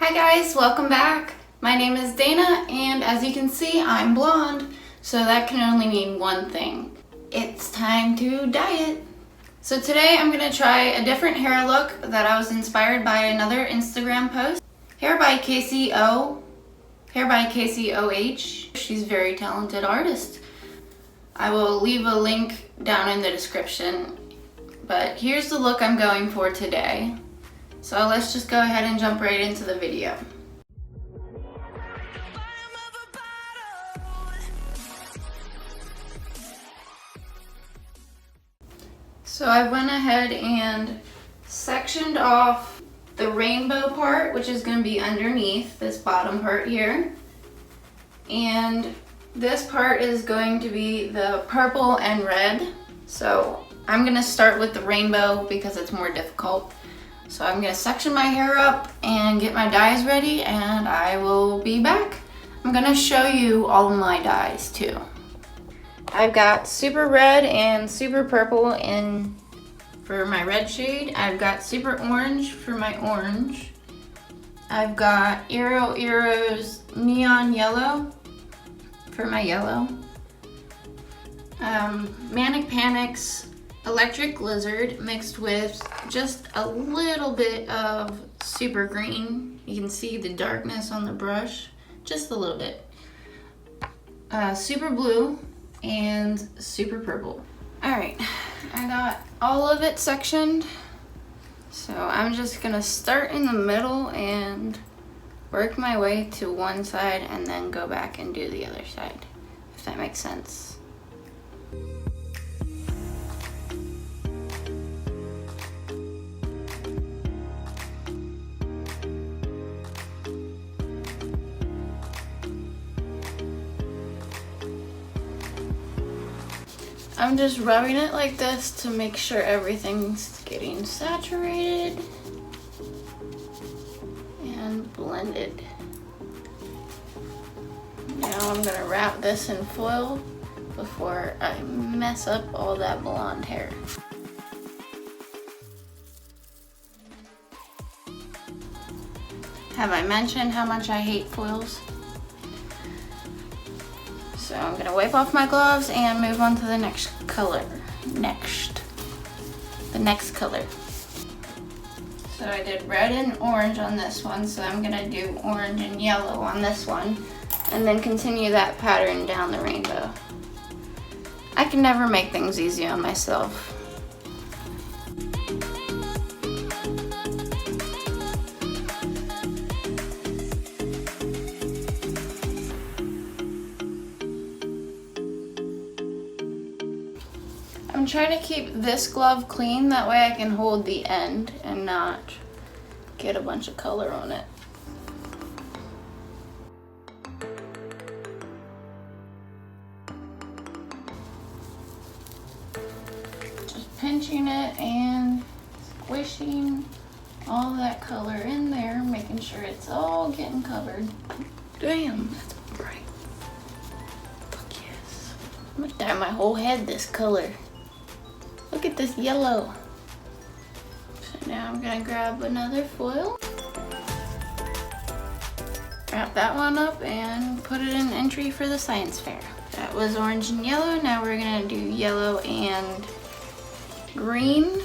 Hi guys, welcome back. My name is Dana, and as you can see, I'm blonde, so that can only mean one thing. It's time to dye it. So today I'm gonna try a different hair look that I was inspired by another Instagram post. Hair by Casey OH. She's a very talented artist. I will leave a link down in the description, but here's the look I'm going for today. So let's just go ahead and jump right into the video. So I went ahead and sectioned off the rainbow part, which is going to be underneath this bottom part here. And this part is going to be the purple and red. So I'm going to start with the rainbow because it's more difficult. So I'm going to section my hair up and get my dyes ready, and I will be back. I'm going to show you all of my dyes too. I've got super red and super purple for my red shade. I've got super orange for my orange. I've got IroIro's neon yellow for my yellow. Manic's electric lizard mixed with just a little bit of super green. You can see the darkness on the brush, just a little bit. Super blue and super purple. All right, I got all of it sectioned. So I'm just gonna start in the middle and work my way to one side and then go back and do the other side, if that makes sense. I'm just rubbing it like this to make sure everything's getting saturated and blended. Now I'm gonna wrap this in foil before I mess up all that blonde hair. Have I mentioned how much I hate foils? So I'm gonna wipe off my gloves and move on to the next color. The next color. So I did red and orange on this one, so I'm gonna do orange and yellow on this one, and then continue that pattern down the rainbow. I can never make things easy on myself. I'm trying to keep this glove clean, that way I can hold the end and not get a bunch of color on it. Just pinching it and squishing all that color in there, making sure it's all getting covered. Damn, that's bright. Fuck yes. I'm gonna dye my whole head this color. Look at this yellow. So now I'm gonna grab another foil, wrap that one up and put it in entry for the science fair. That was orange and yellow. Now we're gonna do yellow and green.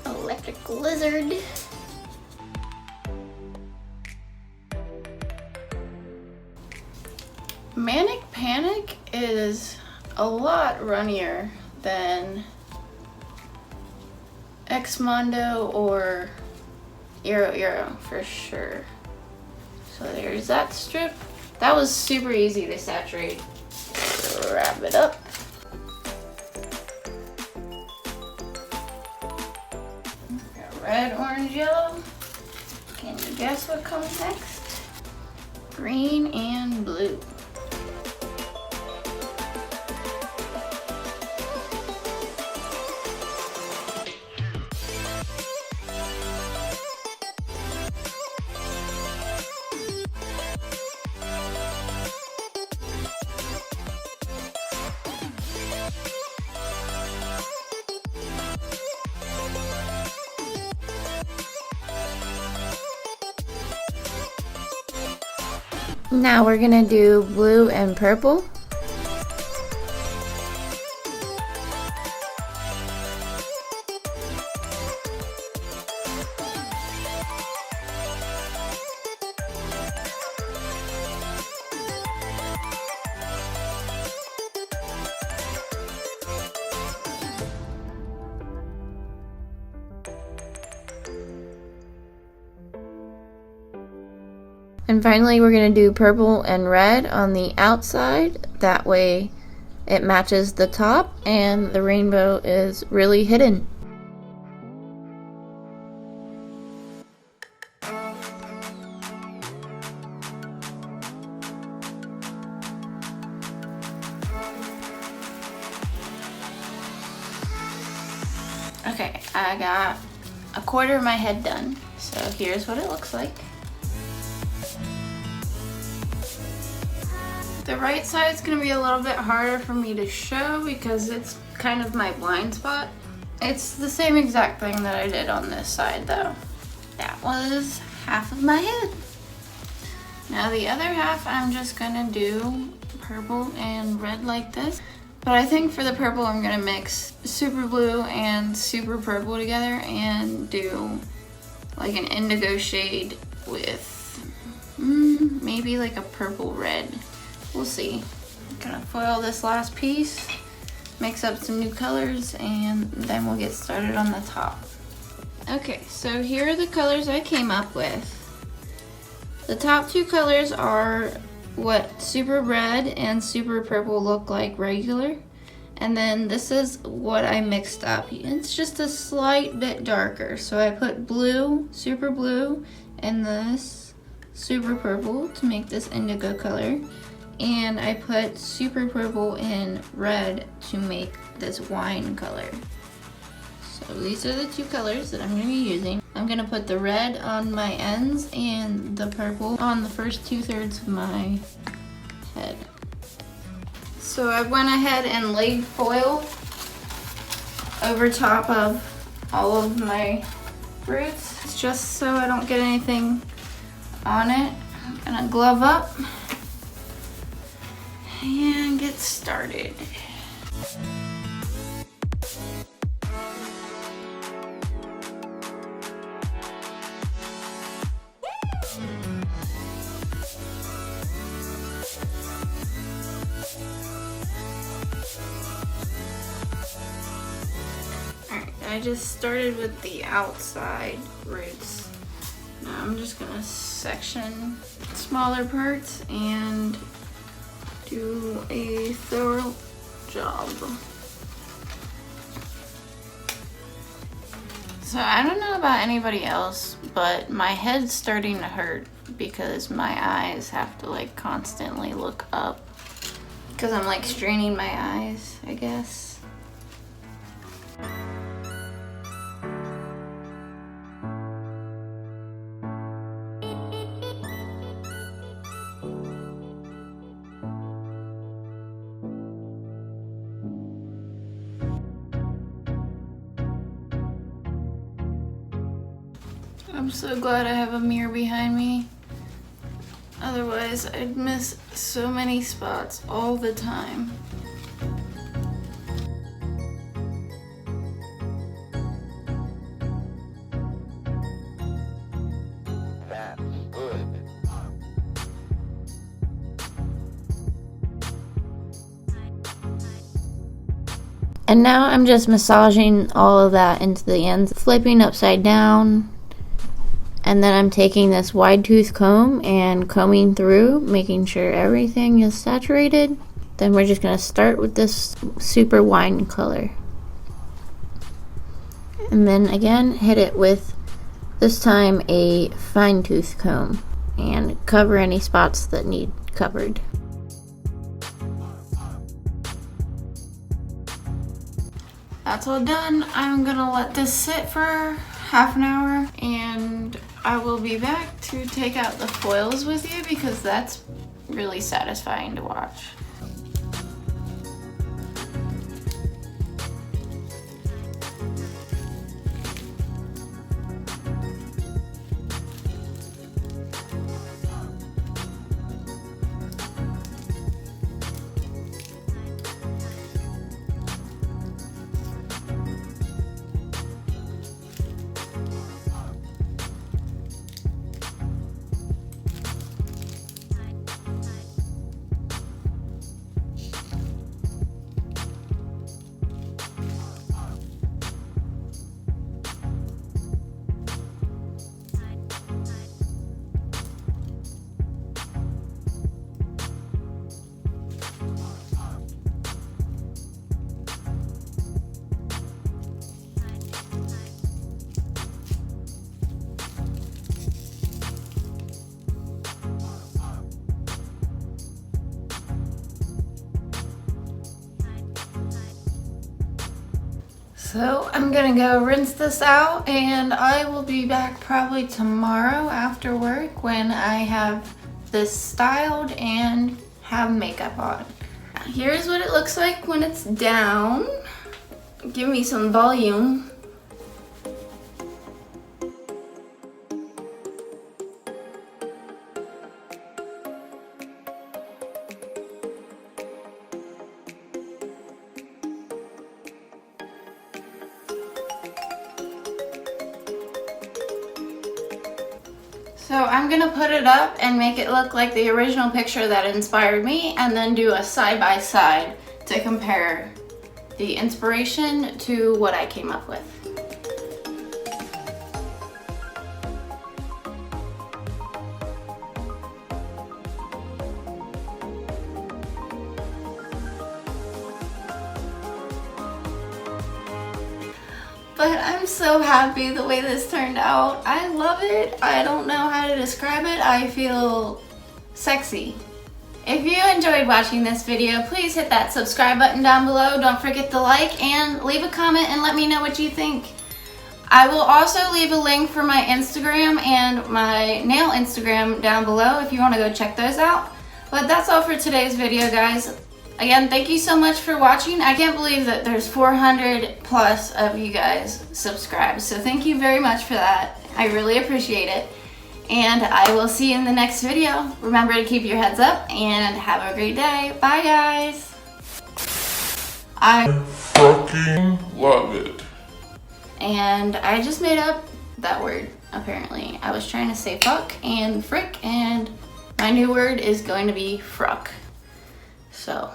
Electric lizard. Manic is a lot runnier than Xmondo or IroIro for sure. So there's that strip. That was super easy to saturate. Wrap it up. Red, orange, yellow. Can you guess what comes next? Green and blue. Now we're gonna do blue and purple. And finally we're going to do purple and red on the outside. That way it matches the top and the rainbow is really hidden. Okay, I got a quarter of my head done. So here's what it looks like. The right side's gonna be a little bit harder for me to show because it's kind of my blind spot. It's the same exact thing that I did on this side though. That was half of my head. Now the other half I'm just gonna do purple and red like this. But I think for the purple I'm gonna mix super blue and super purple together and do like an indigo shade with maybe like a purple red. We'll see. I'm gonna foil this last piece, mix up some new colors, and then we'll get started on the top. Okay, so here are the colors I came up with. The top two colors are what super red and super purple look like regular. And then this is what I mixed up. It's just a slight bit darker. So I put blue, super blue, and this super purple to make this indigo color. And I put super purple and red to make this wine color. So these are the two colors that I'm going to be using. I'm going to put the red on my ends and the purple on the first 2/3 of my head. So I went ahead and laid foil over top of all of my roots just so I don't get anything on it. I'm going to glove up and get started. Alright, I just started with the outside roots. Now I'm just gonna section smaller parts and do a thorough job. So I don't know about anybody else, but my head's starting to hurt because my eyes have to like constantly look up because I'm like straining my eyes, I guess. I'm so glad I have a mirror behind me. Otherwise, I'd miss so many spots all the time. That's good. And now I'm just massaging all of that into the ends, flipping upside down. And then I'm taking this wide tooth comb and combing through, making sure everything is saturated. Then we're just gonna start with this super wine color. And then again, hit it with, this time, a fine tooth comb and cover any spots that need covered. That's all done. I'm gonna let this sit for half an hour and I will be back to take out the foils with you because that's really satisfying to watch. So I'm gonna go rinse this out and I will be back probably tomorrow after work when I have this styled and have makeup on. Here's what it looks like when it's down. Give me some volume. So I'm gonna put it up and make it look like the original picture that inspired me, and then do a side-by-side to compare the inspiration to what I came up with. But I'm so happy the way this turned out. I love it. I don't know how to describe it. I feel sexy. If you enjoyed watching this video, please hit that subscribe button down below. Don't forget to like and leave a comment and let me know what you think. I will also leave a link for my Instagram and my nail Instagram down below if you want to go check those out. But that's all for today's video, guys. Again, thank you so much for watching. I can't believe that there's 400 plus of you guys subscribed. So thank you very much for that. I really appreciate it. And I will see you in the next video. Remember to keep your heads up and have a great day. Bye, guys. I fucking love it. And I just made up that word, apparently. I was trying to say fuck and frick, and my new word is going to be fruck. So